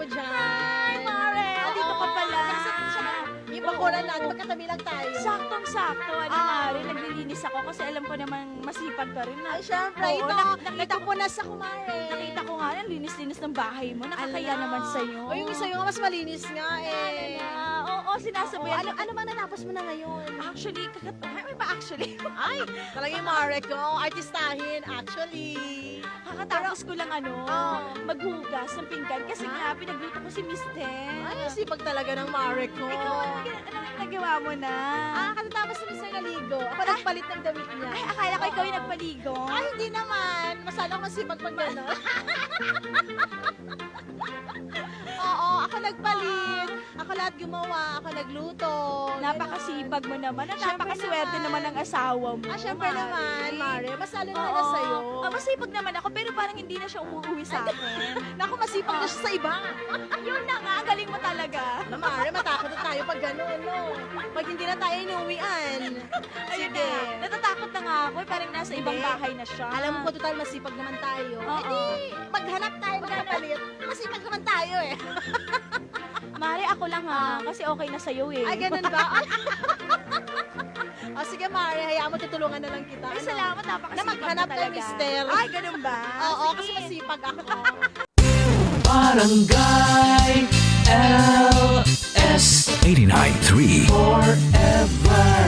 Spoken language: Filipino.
mo dyan? Hi, Mare! Dito ka pala. Yung bakuran natin, magkatabi lang tayo. Saktong-sakto, Mare, naglilinis ako kasi alam ko naman masipag ka rin. Ay, syempre, Oo, ito. nakita ko, Nagpupunas ako, Mare. nakita ko nga yan, linis-linis ng bahay mo. Nakakaya Ala. naman sa'yo. O, yung sa'yo nga mas malinis nga eh. Oo, sinasabayan. Ano bang natapos mo na ngayon? Actually, may pa actually. Ay, talaga yung Mare ko. Artistahin, actually. Kakatapos ko lang Oo. maghugas ng pinggan kasi nga pinagluto ko si Miss Ten. Ay, sipag talaga ng Mare ko. Ikaw, anong nagawa mo na? Katatapos na Mr. Naligo. Ako nagpalit ng damit niya. Ay, akala ko ikaw yung nagpaligo. Ay, hindi naman. Masala ko masipag pag gano'n. Oo, ako nagpalit. Ako lahat gumawa. Ako nagluto. Napakasipag mo naman. At Syempre napakaswerte naman. naman ng asawa mo. Syempre naman, Mare. Mas lalo naman Oo. na sa'yo. Masipag naman ako pero parang hindi na siya umuwi sa akin. Naku, masipag na siya sa iba. Yun na nga, ang galing mo talaga. Na, Mare, matakot na tayo pag gano'n, no? Pag hindi na tayo inuwian. Ayun Sige. na. Natatakot na nga ako. Parang nasa ibang Hindi. bahay na siya. Alam mo kung total masipag naman tayo. Oo. Maghanap tayo ng kapalit. Masipag naman tayo eh. Mare, ako lang ha. Kasi okay na sa'yo eh. Ay, ganun ba? O sige, Mare, hayaan mo, tutulungan na lang kita. Ay, Ano? salamat. Napakasipag Na maghanap mo kay talaga. Mister. Ay, ganun ba? Oo, Sige. kasi masipag ako. Barangay LS 89.3 Forever